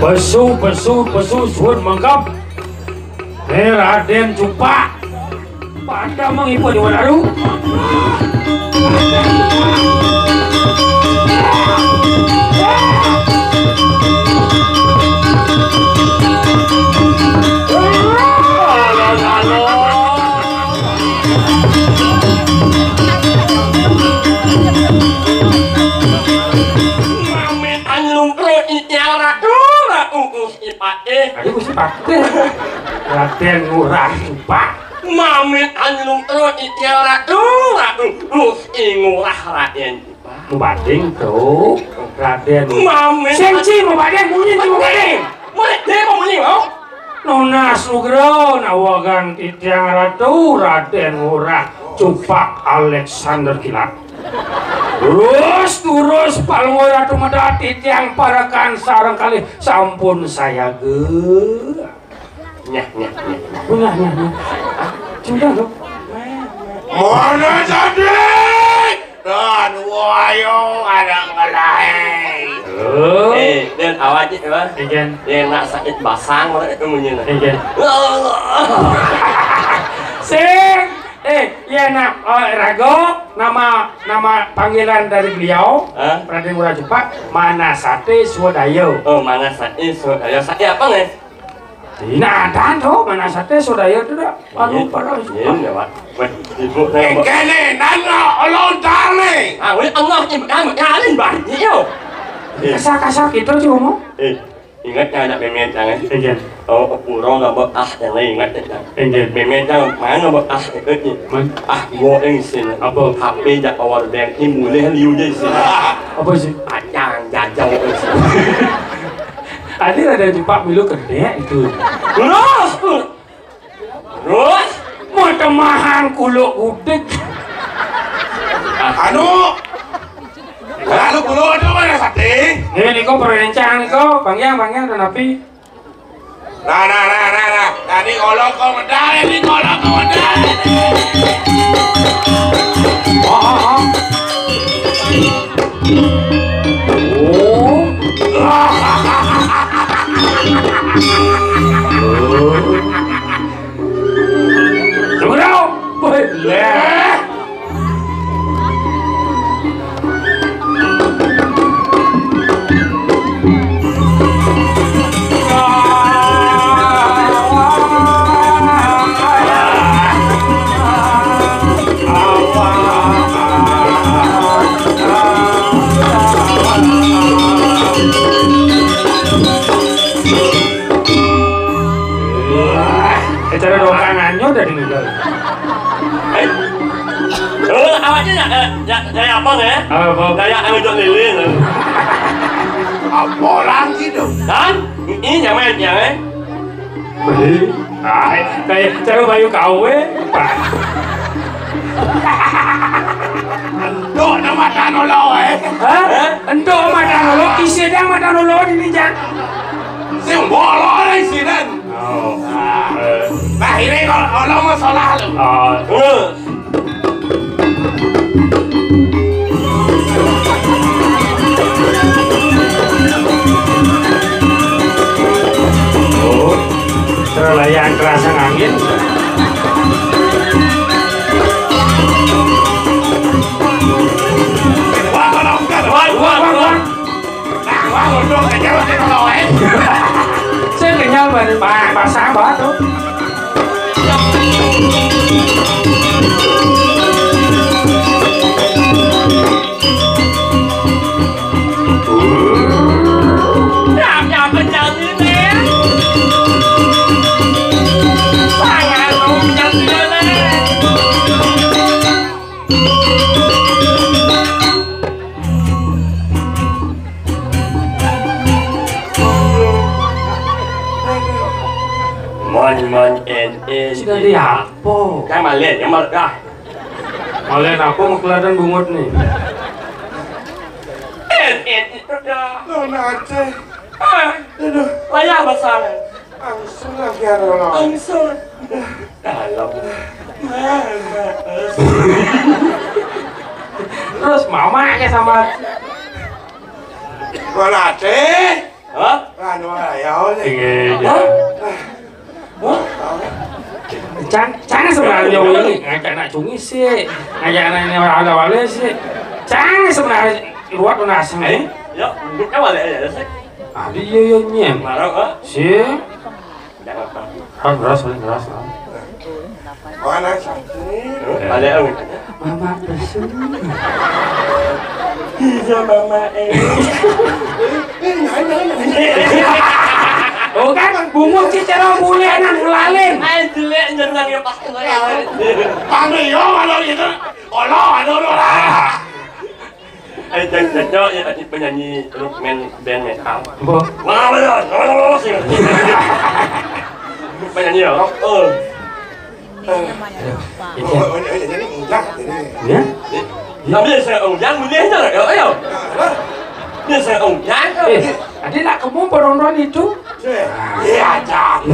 Besu suun mengkap. Raden Cupa pada mengipu di Wanaru. Aduh Pate Raden Ngurah Cupa Mamit anlung terus itiara ngurah Raden Cupa Mubading tuh Raden Mamit Senci mubading bunyi mubading Mulai dia mau bunyi mau Nona Sugro nawagan titiang ratu Raden Ngurah Cupa Alexander Kilat Terus palungoy ratu mada titiang parakan sarang kali sampun saya ge nyah cinta lo mana jadi dan wayo ada ngelai dan awak je apa igen yang nak sakit basang mana itu munyin igen sing ya nak Rago nama panggilan dari beliau Raden Ngurah Cupa Manasate Swadaya. Oh Manasate Swadaya saya apa nih? Nah dan tuh Manasate Swadaya itu dah anu para iya Pak ibu kene nana olon tale weh Allah ngalin banyak yo kasar gitu sih ngomong ingat ada memet jangan igen oh kurang nggak bekas yang lain ingat ya igen memet jangan mana bekas itu gua yang sini apa HP jak awal bank ini mulai liu je sini apa sih ajang jajang itu sih tadi Raden Cupa milu gede itu terus mau temahan kulo udik anu lalu kulo itu mana sate ini kok perencang nih kok Bang Yang dan api nah tadi kolong kau medal ini kolong kau medal tunggu dong boleh cara dokangannya udah tinggal. Awaknya dari apa nih? Dari angin lilin. apa lagi dong Dan ini jangan Beli. Kayak cara bayu kawe. Dok nama tanolo Hah? Ento mata nolo isi dang mata nolo ini jan. sing bolo nih sih dan nah ini kalau masalah lu Terlayan kerasa angin. Saya kenyal banget pasang banget tuh. Siapa pencang ini? Saya mau pencang ini. Mon Sudah di apa? Kan balik, yang balik dah. Kalian apa mau kelihatan bungut nih? Itu dah. Nona Aceh Layar besar. langsung lagi ada lo Langsung. Dalam. Terus mama kayak sama Nona Aceh Hah? Anu ayo sih. Jangan sebenarnya ini ngajak nak cungi sih, ngajak anak ini awal-awalnya sih. Jangan sebenarnya ruat nasi. Ya, bukan awal ya sih. Adi yo nyen. Marah kah? Sih. Jangan apa. Kan keras. Mana sakit? Balik aku. Mama bersih. Iya mama Oh kan bungut sih cara mulai nang ngelalin. Ay, jelek jenang ya pas Panggil yo kalau itu. Olo aduh lah. Cocok ya penyanyi main band metal. Bo. Wah, sih. Penyanyi rock. Jadi enggak ini. Ya? Tapi saya ujang boleh aja ya, ayo. Ini saya ujang. Adi nak kamu peron itu? Iya, Cang.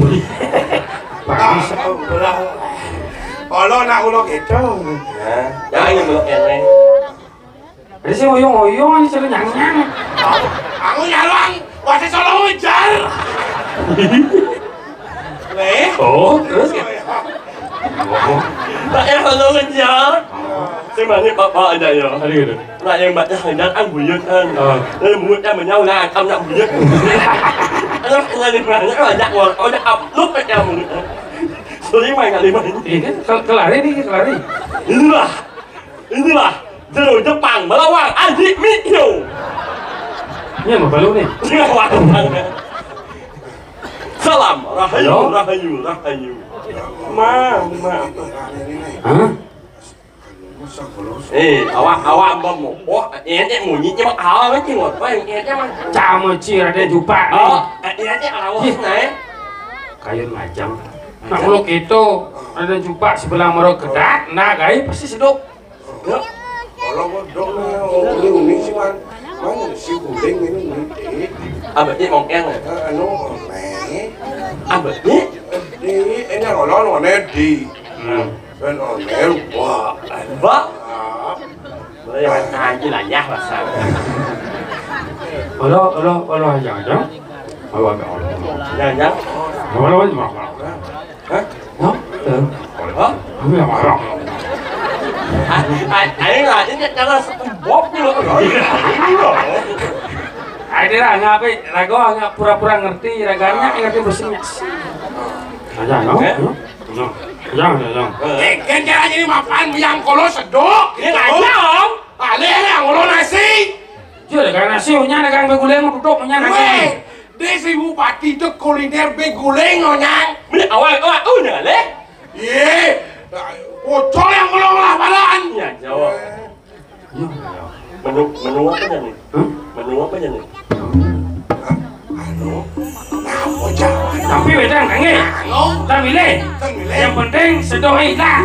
Bagus. Kalau nak ulo gitu. Jangan yang belok ini. Ada sih oyong-oyong ini selalu nyang-nyang. Aku nyalong, masih solo ujar. Oh, terus Pak yang kalau ngejar. Sebenarnya bapak aja ya. Nah yang baca hendak ăn buyut hơn. Nên muốn cho mình nhau là không nhận buyut. Nó là đi mà nó là dặn rồi, nó ập lúc cái nhau mình. Sorry mày nggak lima ini. ini kelari nih, kelari. Inilah Zero Jepang melawan Aji Mikyo. Ini mau balu nih. Salam rahayu. Mama. Hah? Awak mau. Oh, ini munyi cuma awak mesti ngot. Ini mah. Cama cir ada jupa nih. Oh, ini awak nih. Kayu ngajam. Nah kalau gitu ada jupa sebelah merok gedak, nah kayu pasti seduk. Kalau bodoh nih, ini sih man, mana si guling ini. Abah ini mau keng. Anu, nih. Abah ini. Ini kalau di. Ben onel wah. Vâng. Bởi vì hai chứ là giác là sao? Alo jangan. Alo. Jangan jangan. Alo mà. Hả? Nó. Hả? Không là mà. Ấy là chính cho nó bóp chứ rồi. Ada lah ngapain? Rago nggak pura-pura ngerti, raganya ngerti mesinnya. Aja, no? Jangan. Kan caranya ini makan yang kalau sedok. Ini ngajak. Ale yang ngolo nasi. Chưa để nasi nya dagang beguleng duduk nya nasi. Desi bupati itu kuliner beguleng nyang. Ini awal nya le. Ye. Bocor yang ngolo lah badan. Iya, jawab. Menu apa nih? Menu apa nih? Anu. Nah, bocor. Tapi beda kange. Kita milih. Yang penting sedohi lah.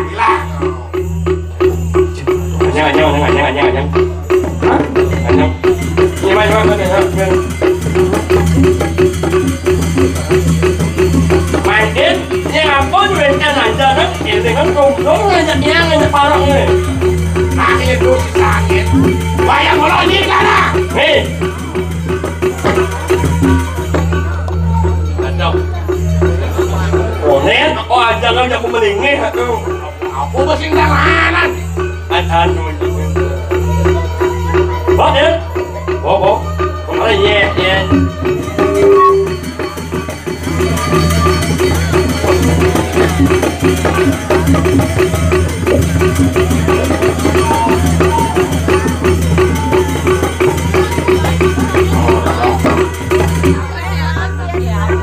Jangan. Hah? Ini main. Mainin, ya ampun, weekend aja kan? Ini kan kumdung ngajak parang nih. Sakit tuh sakit. Bayang ngolo ini kana. Nih. Aduh. Oh, nen, aku aja kan aku melingih. Aku mesin tanganan. Aduh. Bos ya? Bos. Oh iya.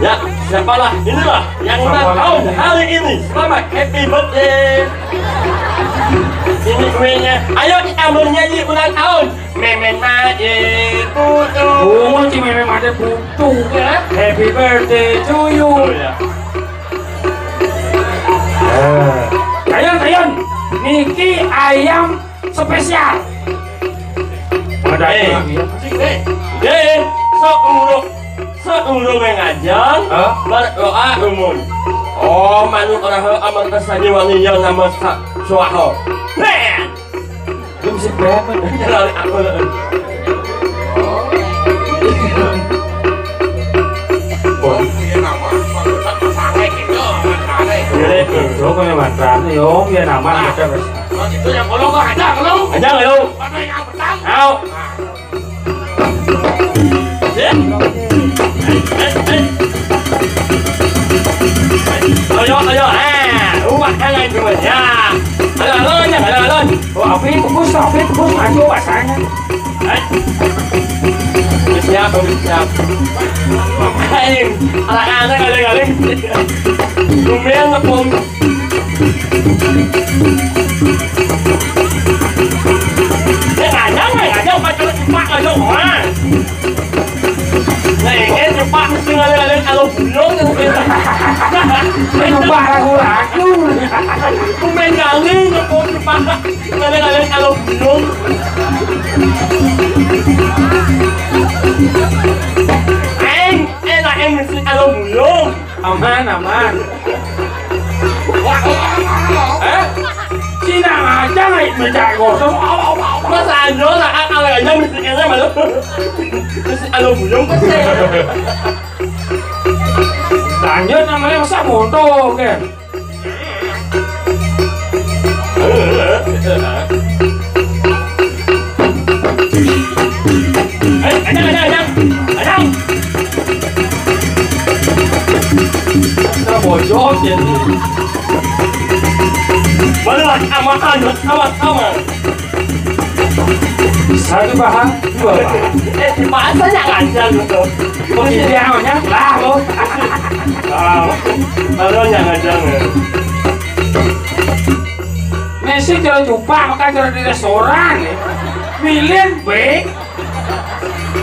Ya, siapalah inilah yang ulang tahun hari ini. Selamat happy birthday. Ini kuenya. Ayo kita bernyanyi ulang tahun. Memen made putu. Oh, si memang ada putu ya. Happy birthday to you. Oh ya. Kayon. Niki ayam spesial. Ada lagi ya. Deh, seurung mengajang, berdoa umum. Oh, manut orang aman tersaji wangi yang nama suaho. Ben, Belum sih berapa? jalan aku. pun. Iya nama, kalau sange gitu, sange. Jadi itu kan yang mantan nih om, ya nama ada bes. Kalau gitu yang kalau kau ada kalau. Ada nggak lu? Ada yang petang. Ao. Ayo, ayo, ubah tangan cuma ya. Ada lên. Oh, api tebus maju bahasanya. Siap. Aing, anak-anak kali-kali. Lumayan ngepung. Ngajak pacar cepat aja mah. Nah, cepat mesti kali-kali kalau bulung Coba lagu. Lumayan kali ngepung cepat kali-kali kalau bulung. Enak mesti kalau bulung. Aman. Cina aja nggak mencari gosong. Masa aja lah kalau aja mesti kayaknya malu. Mesti kalau bulung pasti. Lanjut namanya masa moto kan. Ajang. Kita bojok jadi. Malah sama. Satu bahan, dua bahan. Masa yang ngajak gitu. Posisi awalnya lah lo. Kalau yang ngajak ya. Messi jalan jumpa maka jalan di restoran. Milih baik.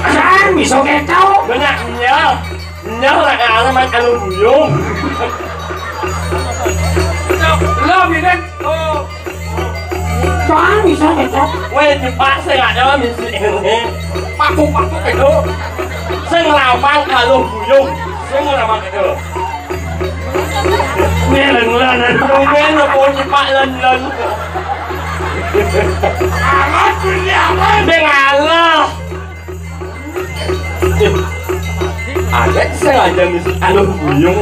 Kan bisa kekau. Banyak nyal lah kalau makan buyung. Lo milih. Oh. Kan bisa kekau. Weh dipaksa nggak ada misi ini. Paku itu. Saya ngelamang kalau buyung. Saya ngelamang itu. Len. Tungguin lo pun cepat len. Alat punya apa? Dia ngalah. Ada sengaja misi kalau buyung.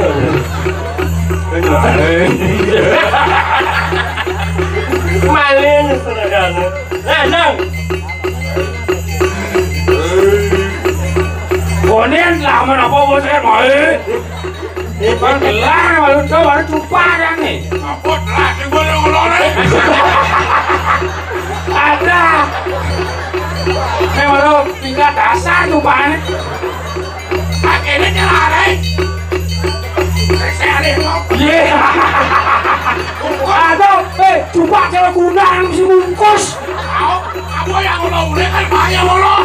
Malin saudara. Nang. Konen lah menapa bos mau. Bang gelar baru tuh baru jumpa yang nih. Apa lah yang boleh Ada. Ini baru tingkat dasar jumpa nih. akhirnya nyala saya ada mau. Iya. Ada. Jumpa cewek kudang si bungkus. Kamu yang udah kan banyak lo.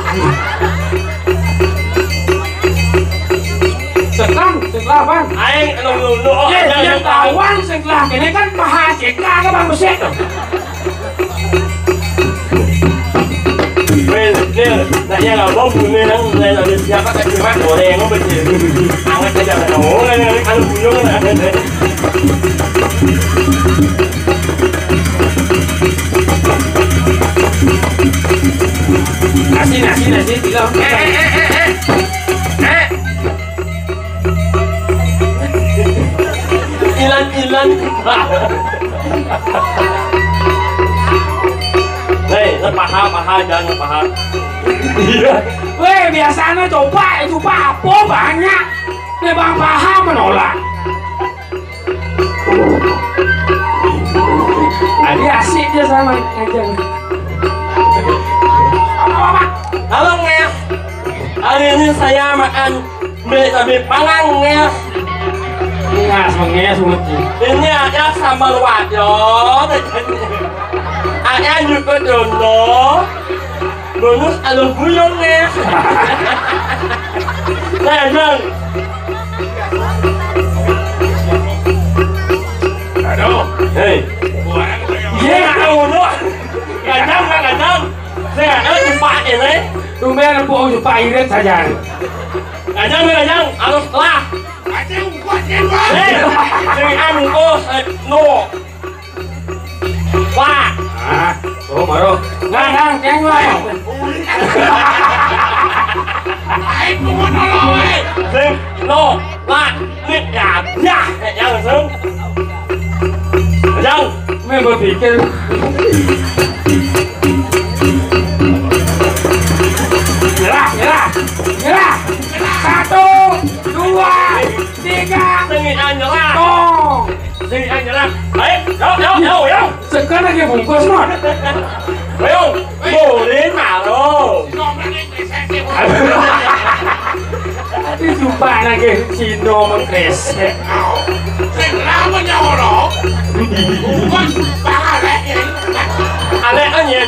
Setelah bang. Aing lu. Yang kawan setelah ini kan paha CK ke bang Beset. Dia nak yang abang punya yang lain ada siapa tak cuma goreng apa betul. Angat aja kan kalau buyung kan ada. Nasi tiga. Ilan. Hei, paha jangan paha. Iya. Weh, biasanya coba apa banyak. Nih bang paha menolak. Adi asik dia sama ngajeng. Halo Ngeh. Hari ini saya makan mie cabai panggang Ngeh. Menges Ini ada sambal wadon. Ada juga dono. Bonus alur buyung Ngeh. Nah, Jang. Aduh. Hei. Iya, kamu Gajang. Saya ada jumpa ini. Tumben empuk jumpa irit saja. Gajang, harus lah. Acing kuatnya bang. Hei, dengan bungkus, no. Wah. Baru. Ngang, ceng gue. Aing mau nolong. No. Wah, ini ya, jangan langsung. Jangan. Memang berpikir. Nyerah. 1, 2, 3. Sengit nyerah. Tong. Sengit nyerah. Ayo. Sekarang lagi bungkus not. Ayo, boleh malu. Tadi jumpa lagi Cino mengkresek. Kenapa nyolong? Bukan balik ya. Alek aja.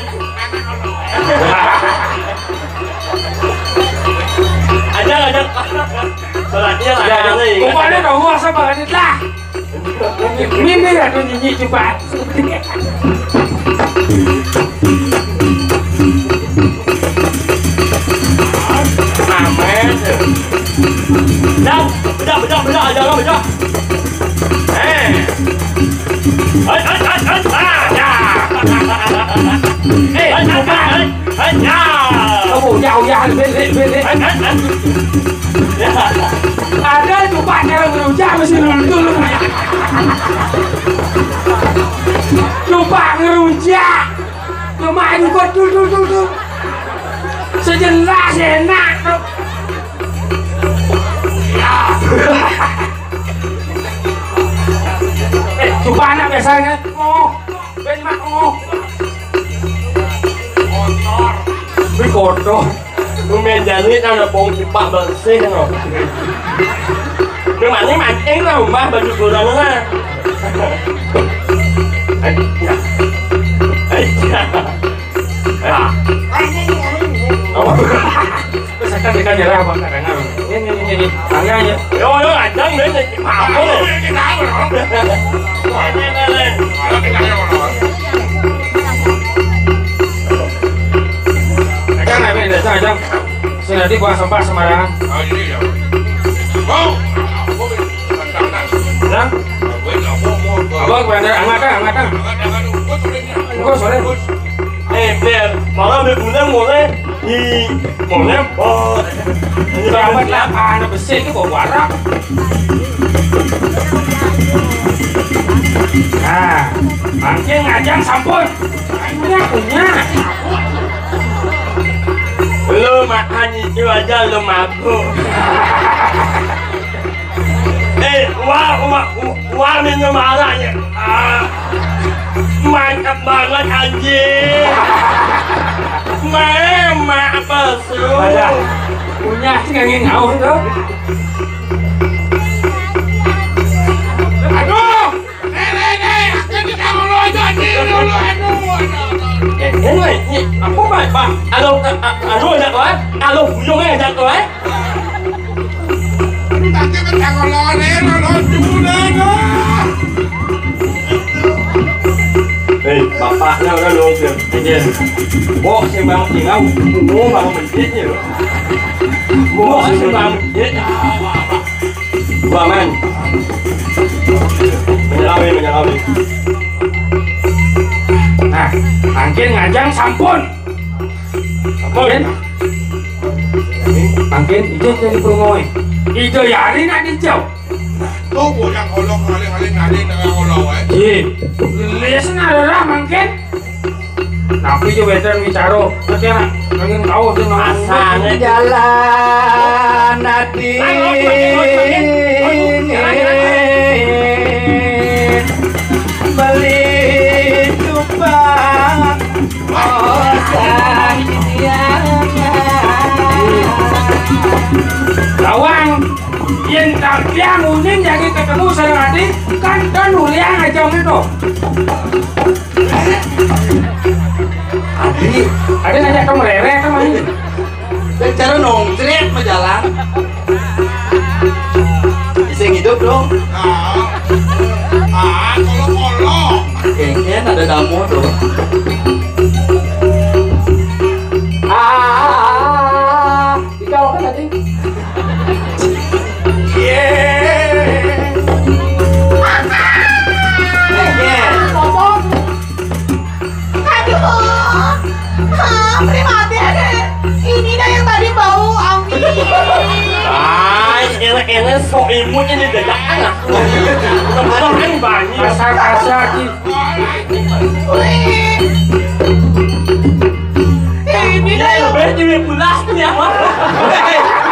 Ajak. Beratnya lah. Pokoknya dong gua sama banget lah. Mimi ya tuh nyanyi coba. Amen. Bejak aja lo bejak. Kamu jauh beli. Ada cupanya yang ngerujak masih dulu. Lupa ngerujak. Cuma ikut dulu. Sejelas enak. Coba anak biasanya kotor lumayan jadi kan ada bong cepat bersih no. Memang ini mancing lah rumah baju gorengnya. Misalkan kita nyerah apa kadang-kadang ini tangannya yo anjing ini apa nih Ajang, sudah buang sampah sembarangan. Oh ini ya. Wow. Ajang, abang bandar angkat. Kok sore? biar malah berguna mulai di mulai Selamat lah, anak besi itu bawa warak. Nah, mancing ajang sampun. Punya. Lu makan itu aja lu mabuk. Wah minum arahnya. Mantap banget anjing. Mama apa sih? Punya sih nggak ngau itu. Aduh, jadi kamu lo jadi dulu Ini apa Pak? Alo nak kau? Alo bujung nak kau? Tapi kita kalau lo dulu bapaknya udah lo dia. Bok si bang tinggal, mau bang menjit ni. Bok si bang menjit. Baman. Menyelawi. Nah, mungkin ngajang sampun. Mungkin itu jadi permoy. Itu yari nak dijauh. Tuh yang kolong ngaling dengan kolong Listen adalah mungkin. Tapi juga veteran bicara, nanti nak ingin tahu sih asalnya jalan nanti beli cupang bosan lawang yang tak dia mungkin jadi ketemu saya nanti kan nuliang aja itu. Ada ngajak kamu rere kan main. cara nongkrek mah jalan bisa hidup dong kolong kengken ada damu tuh dikawal kan tadi ini sok imun lah. Teman banyak. Kasar ki. Ini lebih jadi pulangnya.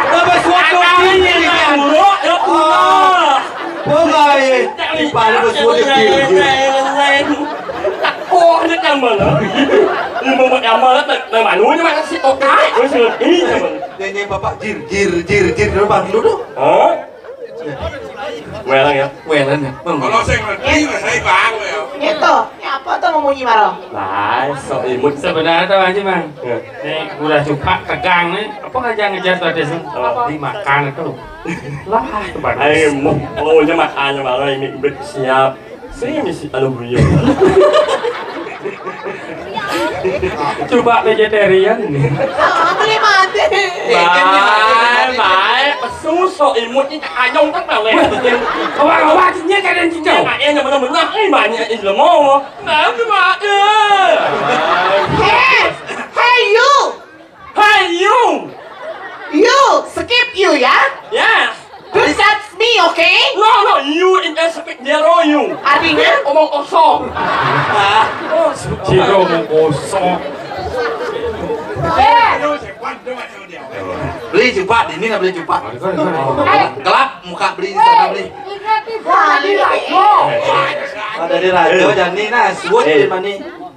Apa suatu ini kan? Buruk ya pulang. Boleh. Ipare bersuara Oh, ini yang mana? Ini mau yang mana? Dari mana? Ini mana sih? Oke, ini yang mana? Nyanyi bapak jir dulu bang dulu. Hah? Welang ya? Welan ya. Kalau saya ngerti, saya bang. Itu, ini apa tuh ngomongin marah? Nah, so imut Sebenarnya tahu aja bang. Nih udah coba tegang nih. Apa ngejar tadi sih? Dimakan itu. Lah, kebanyakan. Ay, mau aja makan malah ini siap. Saya mesti aluminium. Coba vegetarian ini. Beli mati. Baik, susu imut ini ayong tak tahu leh. Awak-awaknya kadang cincau. Makanya yang benar-benar ini banyak ini mau. Nah, cuma Hey you, Hey you. you skip you ya. Yeah. Don't touch me, okay? No, you in the speak zero you. Artinya? Omong kosong. Ciro mau kosong. Beli cepat ini nggak beli cepat. Kelap muka beli di sana beli. Ada di rajo jadi nah suwut di mana?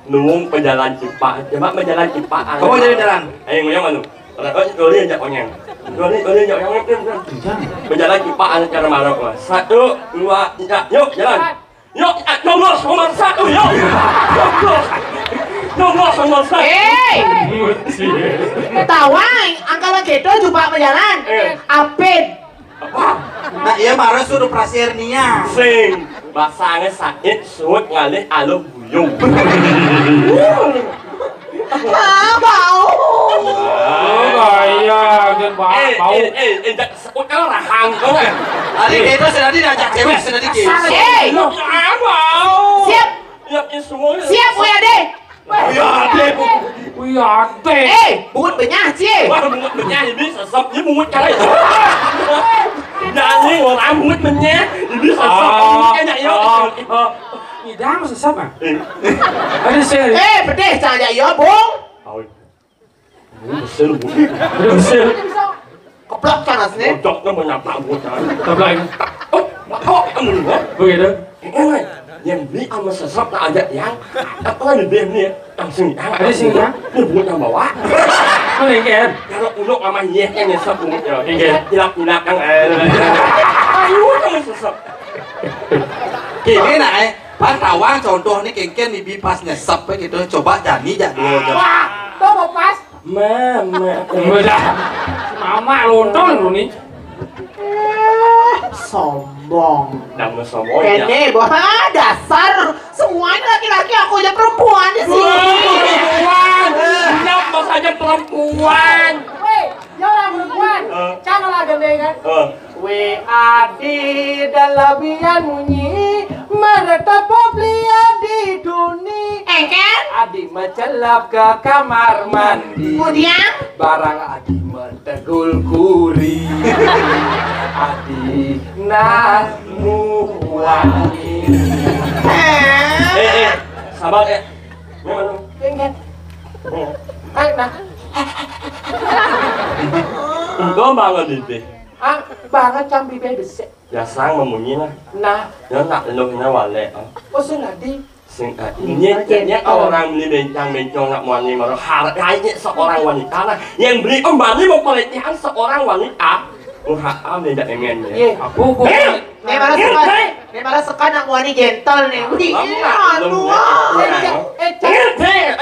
Nung penjalan cepat, coba penjalan cepat. Kamu jadi jalan? Ayo ngoyong anu. Kalau dia ajak onyeng. Kalau dia ajak onyeng. Berjalan cepat cara marah mas. 1, 2, 3, yuk jalan. Yuk, nomor 1, yuk. Nomor 1. Tawang, angkalan gitu coba berjalan. Apin. Nah iya marah suruh prasernia. Sing, basahnya sakit, suut ngalih alum buyung. Bau. Gaya, kan bau. Suut kan rahang kau kan? Hari itu sudah diajak cewek sudah dikis. Hey, Bau. siap, Ya, semua. siap Uya deh. Wih, ate. Buat benyah cie. Wah, mulut mennya bisa sop, dia mulut kali. Jadi orang mulut mennya bisa sop, kayak yuk. Idang masih sama. Ada sel. Pedih jangan ya bung. Besar bu. Besar. Keplok sana sini. Cocoknya menyapa bu kan. Tablain. Oh, kamu nih. Begitu. Yang beli sama sesop tak ajak yang apa lagi dia nih langsung Ada sih ya. Ini buat yang bawa. Mana kan? Kalau uluk sama iya kan ya sesop ya. Iya. Tidak kan. Ayo sama sesop. Gini nah Pan Tawang contoh nih kengken di bipas nyesep gitu coba jani jadi. Wah, tuh mau pas. Mama. Udah. Mama lontong lu nih. Sombong. Nama sombong ya. Ini bah dasar semuanya laki-laki aku aja perempuan di sini. Perempuan. Kenapa saja perempuan? Weh, jangan perempuan. Janganlah gandengan. Adi dalam bian munyi meretap pria di dunia. Kan? Adi mencelap ke kamar mandi. Kemudian Barang Adi mentegul kuri. Adi namu wangi. Sabar Ingat. Ayo nah. Engkau bangun dite. Banget cambi bebes. Ya sang memunyi lah. Nah, Ya nak lu na wale. usul Adi. Sing ini orang beli bencang-bencong nak wanita malah harganya seorang wanita lah. Yang beli kembali mempelitian seorang wanita. Usaha beda dengan Iya. Aku Nih malah sekan aku wani gentle nih. Wih, aduh.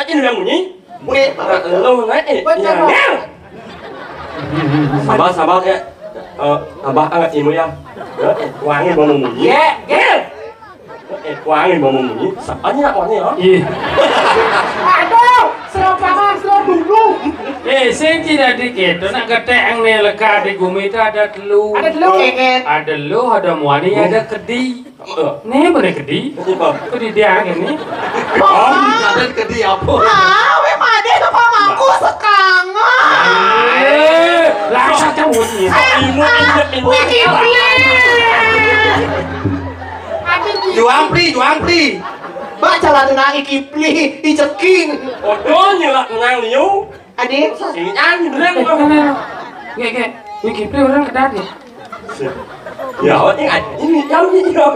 Ini yang bunyi. Lu naik. Sabar ya. Abah angkat ibu ya. Wangi mau bunyi. Wangi mau bunyi. Soalnya wangi ya. Iya. Aduh, seropangan dulu. Sing tidak dikit, nak ketek nih lega di gumi itu ada telur. Ada telur. Ada lu, ada muani, ada kedi. Nih boleh kedi? Kedi dia ini. Dan kedi apa? Weh made ke pamaku sekangan. Langsung cabut nih. Ibu injek Wih, kibli. Juang pri. Baca lah tunang ikipli, iceking. Odo như là nang liu. Adik, Sing an bener. Kayak Wikipli orang kedat ya. Ya, ini jam ni yo.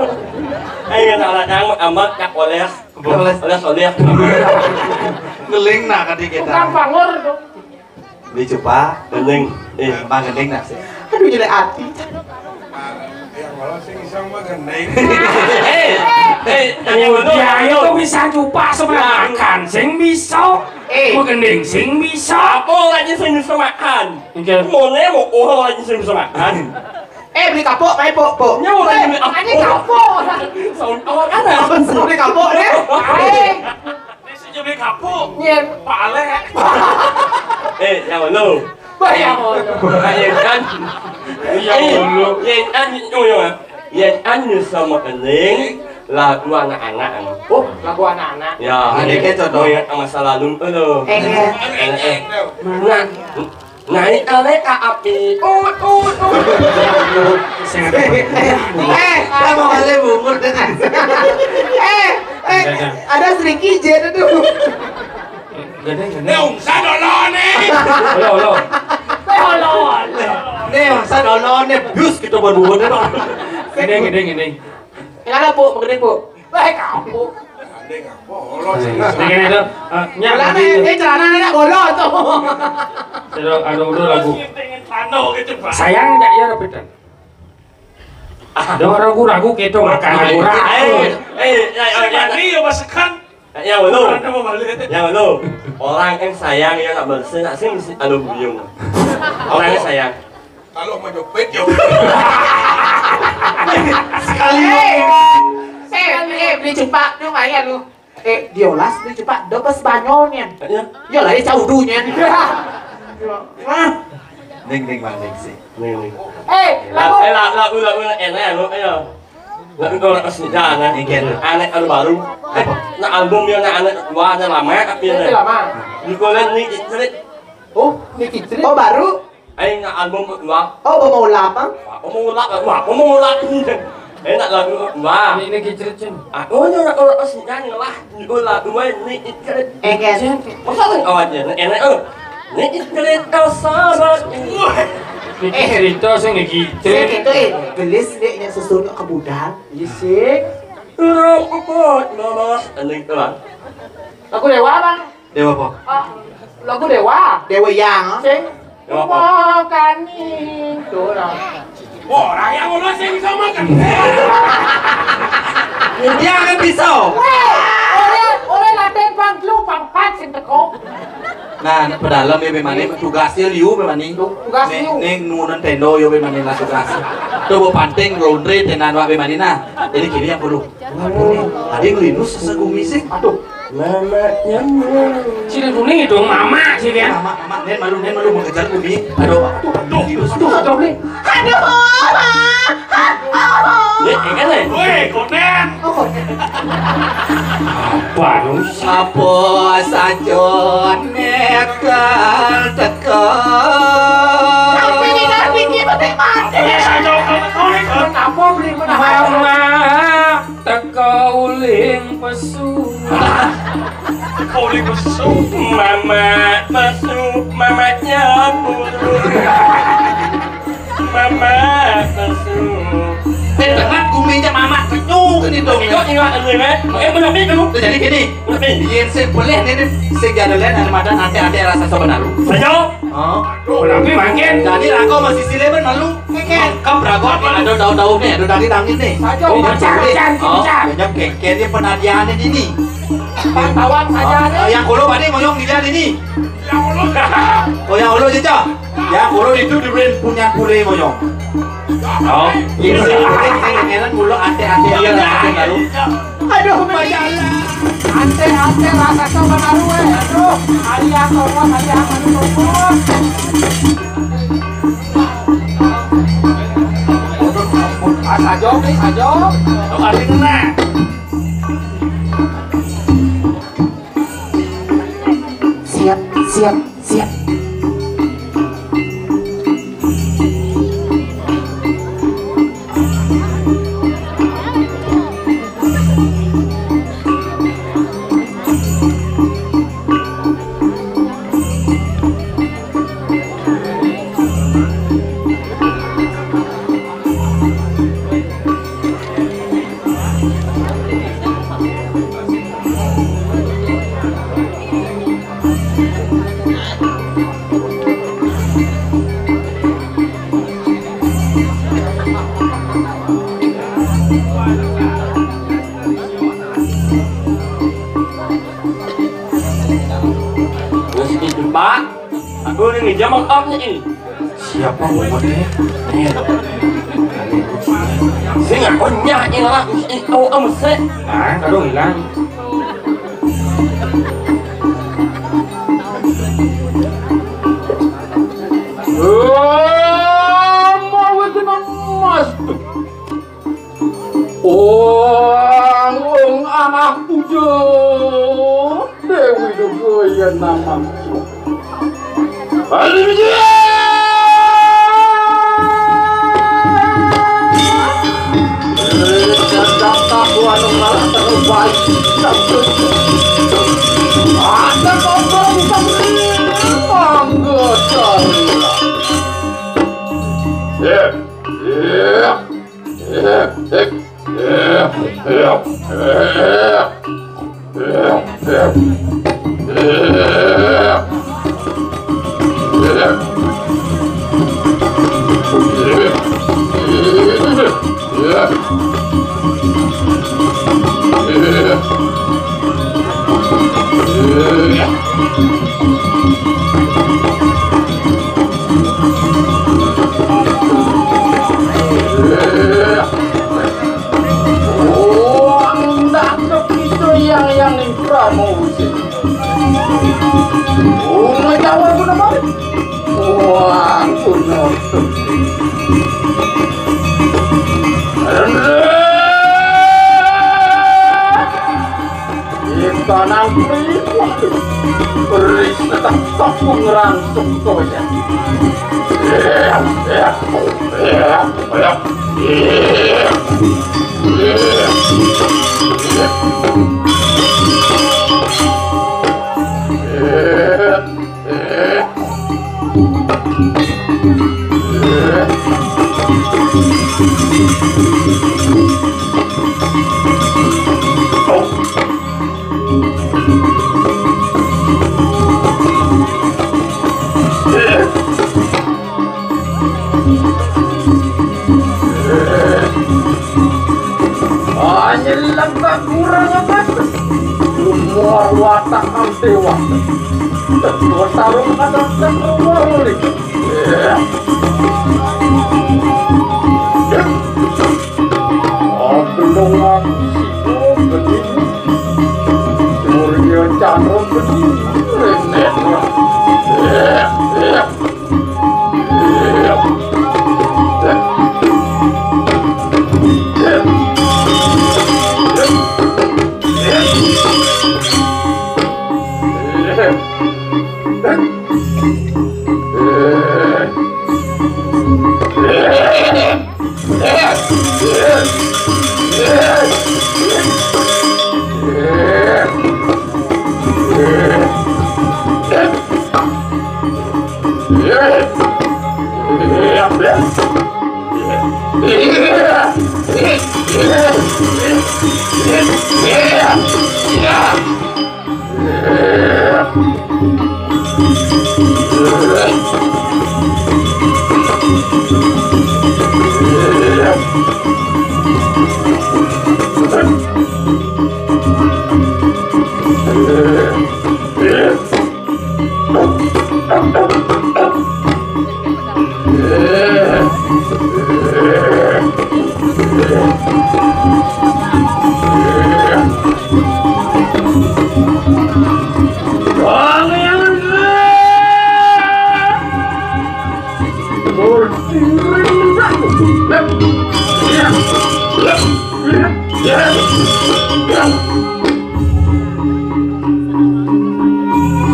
Ai là đang amat cak oleh. Oleh. Ngeling nak kadi kita. Tukang pangor dong. Đi chụp ba. Bening. Mang gending nak sih. aduh jadi hati. Yang kalau sing iseng mah gendeng. Dia itu bisa cupa sama makan, sing bisa. Mau gending, sing bisa. Apa lagi sing bisa makan? Mau lagi sing bisa makan. Beli kapok, main pok. Nyawa lagi Ini kapok. Sound awak ada. Beli kapok deh. Sing beli kapuk. Nyen. Pale. Nyawa lu. Bayang. Yang ăn yang ăn như sao mà kening là dua anak-anak. Oh, lagu anak-anak. Ya, Ini kayak contoh. yang masa lalu itu. Nah, ini ale api. Kamu kali bungur dengan. Ada Sri Kijen itu. Nung sa dolo nih. Halo. Pelon. Nih, masa dolon nih bus kita berbungur deh. Gede. Yang ada pok, menggede pok. Kapok. Gendeng apa? Olo sing Ini itu. Celana, celana anak golok tuh. Ada lagu. pengen tano gitu, Pak. Sayang enggak ya repetan. Ada ragu-ragu gitu makan ragu. Ini ya masakan. Yang lu. Anda mau balik. Yang lu. Orang yang sayang yang tak bersih, tak sih mesti ada buyung. Orang yang sayang. Kalau mau jepit ya. Sekali. Beli cepat, lu main lu. Diolas beli cepat, dapat Spanyolnya. Ya lah, dia jauh dunya. Ding bang ding sih. Nih. Lagu. Lagu enak lu ayo. Lagu orang aslinya anak baru. Nah album yang anak dua anak lama tapi Itu lama. Nicolan nih itu. Oh, ini kicrit. Oh baru? Nggak album kedua. Oh mau lama? Ngomong ulang ini. Nak lagu kedua. Ini kicrit cen. Orang aslinya lah. Lagu ini itu. Kan? Masa kan awalnya enak Ini cerita sahabat. Ini cerita sing Saya kicrit. gitu gelis dia yang sesuatu kebudan. Isik. Rokok babas. Ini kan. Lagu Dewa, Bang. Dewa po. Lagu Dewa. Dewa yang. Sing. Dewa apa? Bukan itu lah. Orang yang udah sing sama kan. Dia kan pisau. Oleh latihan Bang lu pampat sing teko. Nah, pedalam ya bemani tugasnya liu bemani. Tugas liu. Neng nunan tendo yo bemani lah tugas. Tuh panting laundry tenan wa bemani nah. Jadi kini yang perlu. Tadi ngelinus sesegumi sih. Aduh. Mamanya. Sini kuning itu mama sih kan. Mama, nen malu mengejar kumi. Aduh, ngelinus tuh. Aduh nih. Ini kan nih. Woi, konen. Apa nus? Apa saja nekal teka. Kenapa beli Mama teka uling pesu. Kau li besuk. Mama masuk, mamanya buruk. Mama masuk. Dengan kuminya mama kenyung ini dong. Kau ingat ini kan? Menambil kamu. Jadi gini, yen saya boleh nih saya jadalan ada nanti rasa sebenar. Saja. Oh. Tapi makin. Jadi rako masih sileban malu. Kau berago ada daun-daun nih, ada daging nih. Saja Oh, pacaran oh, banyak kengkennya penadiannya ini. pantauan saja nih. Yang kolo pada moyong dilihat ini. Yang ulu. Oh yang kolo saja. Yang kolo itu diberi punya kule moyong. Oh. Ini enak kolo ante-ante dia lalu. Aduh, majalah. Ante rasa sebenar we. Aduh, ayah semua ayah anu semua. Sajok nih, sajok. Kau ada kena. Siap. Terus itu Pak, aku ini jamak apa ini? Siapa umurnya? Saya nggak punya ini lah, itu mesti. Nah, kado hilang. Mau itu mas. Oh, anak puja Dewi Dugoyan nama. Ali ada kobong sambil mangga carila. yang ningkra mau usin. Mau jawab pun apa? Wah, punya. Kita nanti beris tetap topung rangsung koya. Anyelang tak kurang apa? Lumur watak amtewa. Tetua sarung ada terluar oleh. Belum aku sih begini. Surya Chandra begini. Renet lah.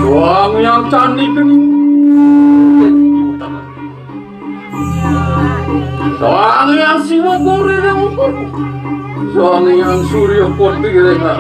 Suami yang cantik ini, suami yang siwa gori yang ukur, suami yang surya koti mereka.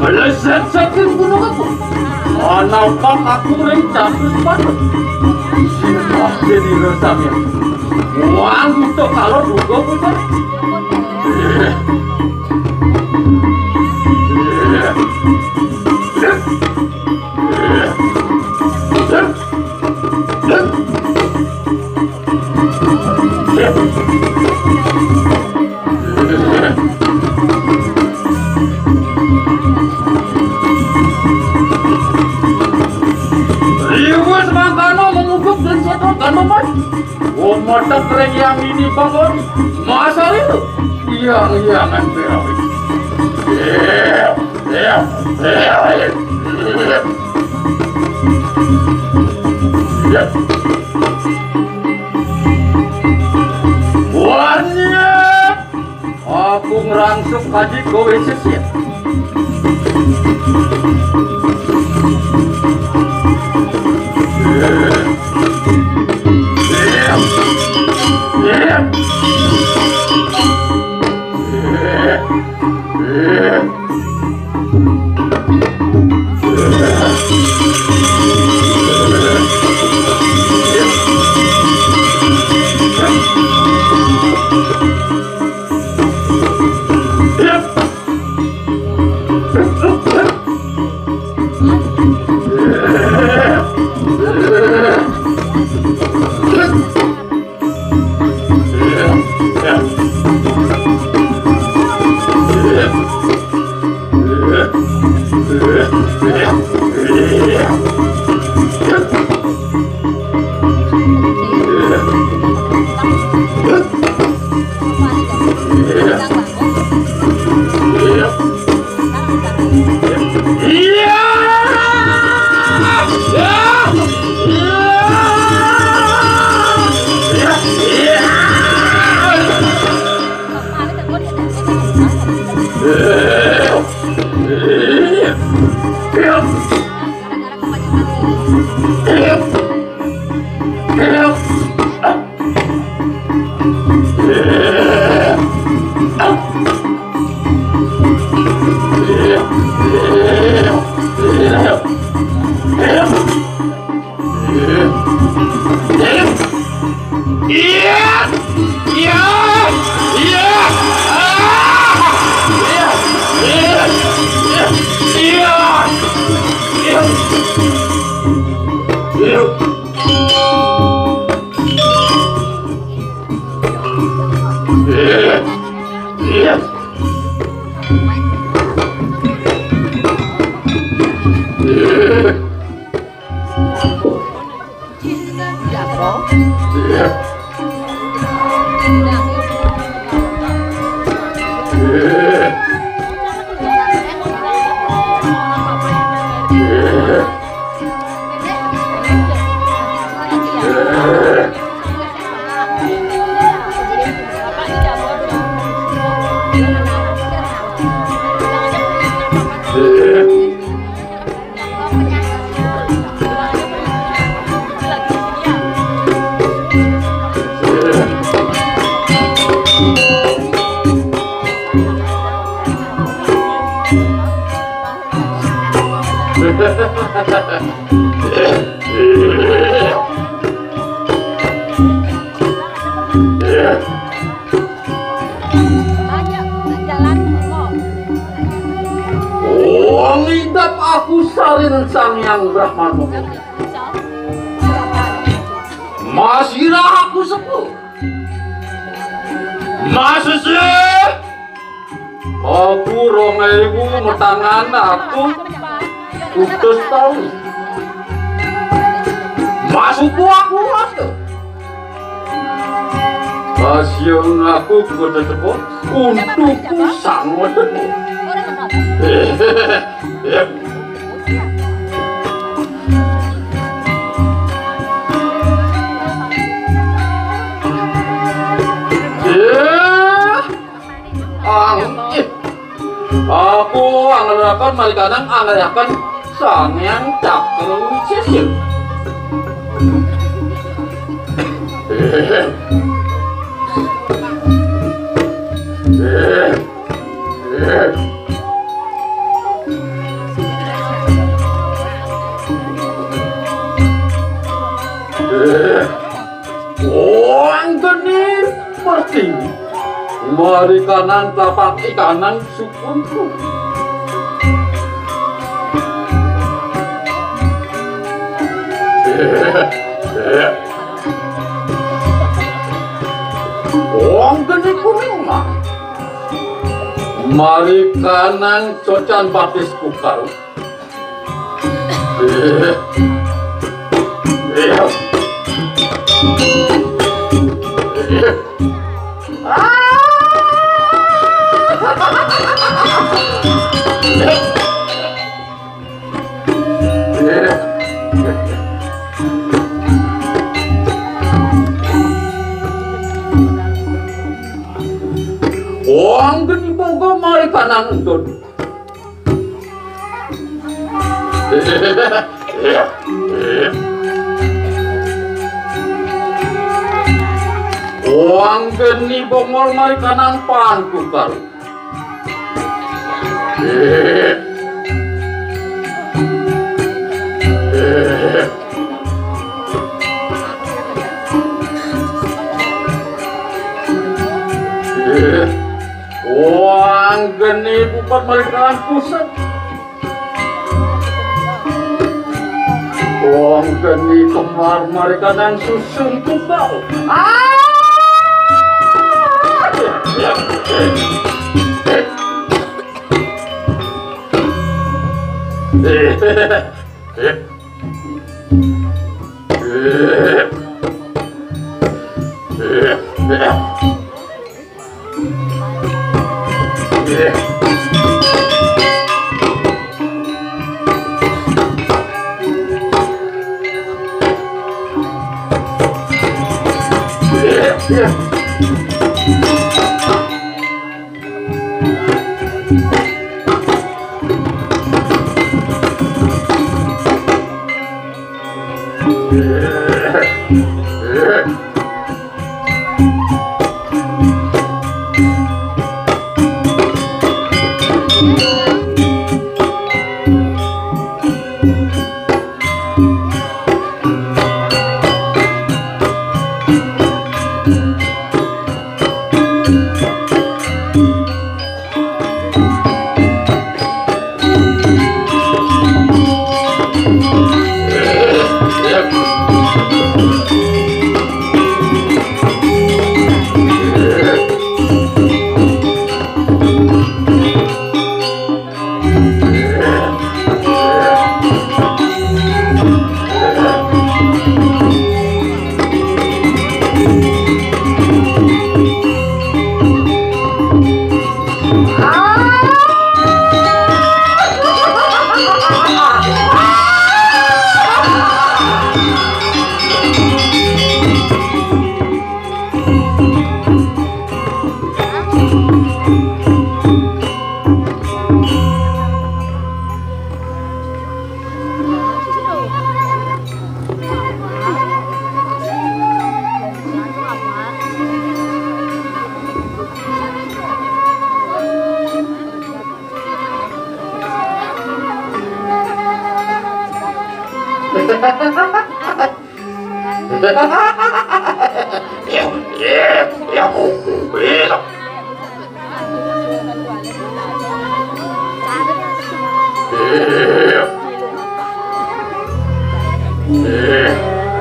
Melesat-satin gunung aku. Nampak aku rencana banget. Siapa jadi resapnya? Wah, itu kalau duga benar. Ribu semangkano mengubuk dan satu tanaman. Oh, mata keren yang ini bangun. Masa itu? Yang berawit. Warnanya aku ngerangsuk kaji kowe sesiat. Ngidap aku sarin sang yang Brahmana. Masihlah aku sepuh. Masih sih. Aku 2000 metangan aku utus tahun. Masukku aku masuk. Pasien aku kudu tepuk untukku sangat tepuk. angelakan malikanan angelakan sangyang cakra wisesa. Ang gani marting mari kanan tapak ikanan sukunku ang gani kuning mah mari kanan cocan batis kukaru Ang gani boga mari kanan entun. Ang gani bongol mari kanan panku karu. Ang gani bupat mari kanan pusat. Ang gani kemar mari kanan susun kubal.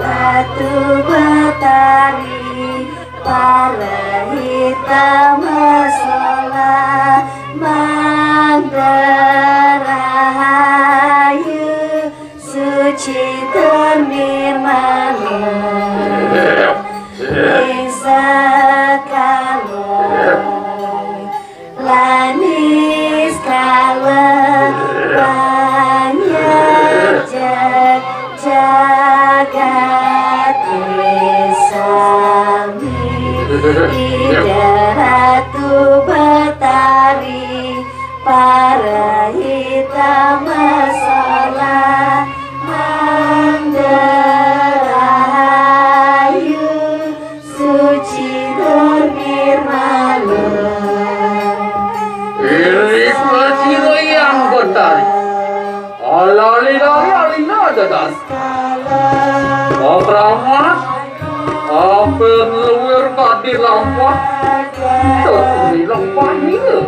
Ratu Batari para hitam masalah Mandarahayu suci ternirmana Desa Kala Lanis Kala banyak jagat Sami Ida Ratu Batari para Kramas, apen luwir tak dilampah, terus dilampah ini.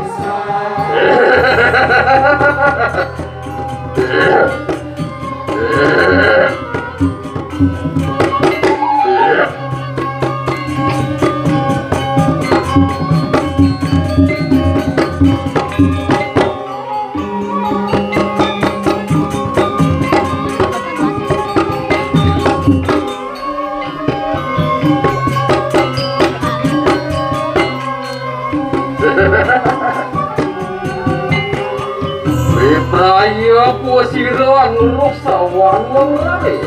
Praya posira nuruk sawan mengalir.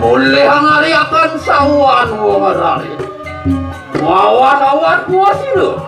Boleh ngari akan sawan wong arali. Wawan-wawan kuasi lho.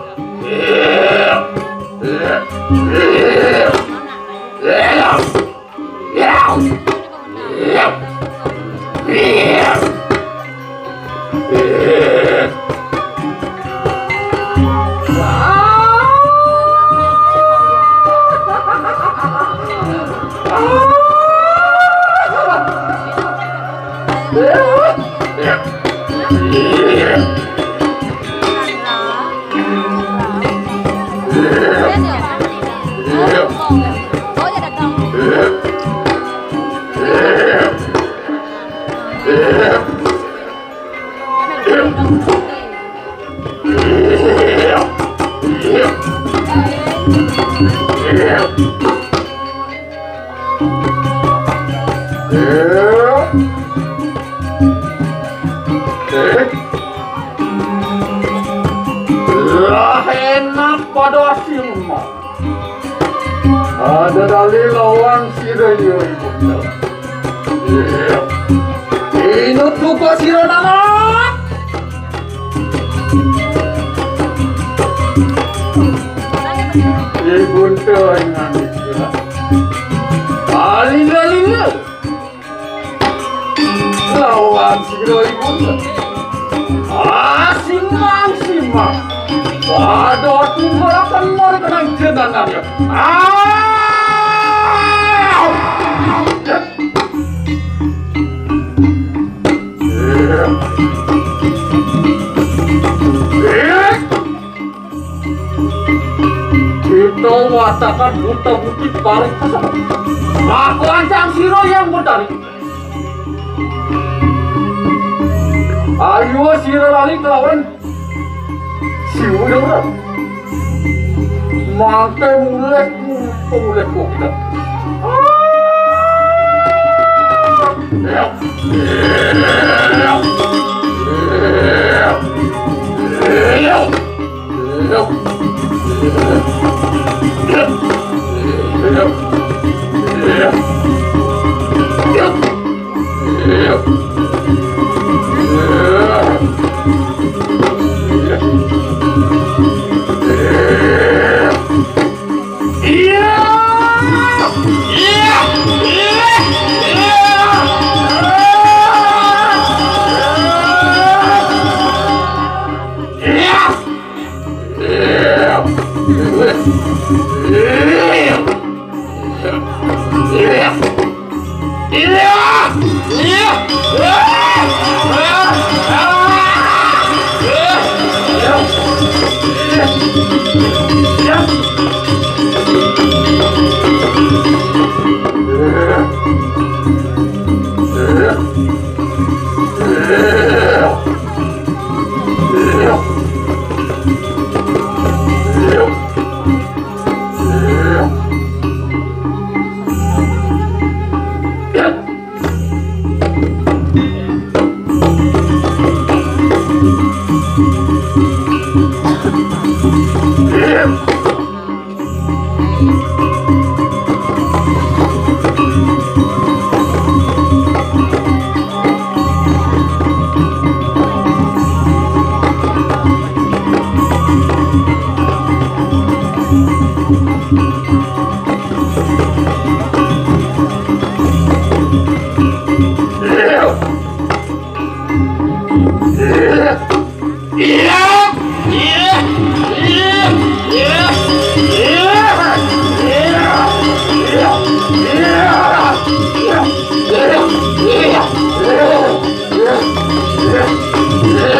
Enak pada silma. Ada dalil lawan siraya ibu. Inut lupa sirana. Ibu dengan istilah. Alila. Lawan siraya ibu. Simang. Waduh, tunggu akan mau tenang jenangannya. Kita watakan buta bukti paling kesal. Aku ancang siro yang berdari. Ayo siro lali kelawan. Udah mangke mulai kok kita. Yeah.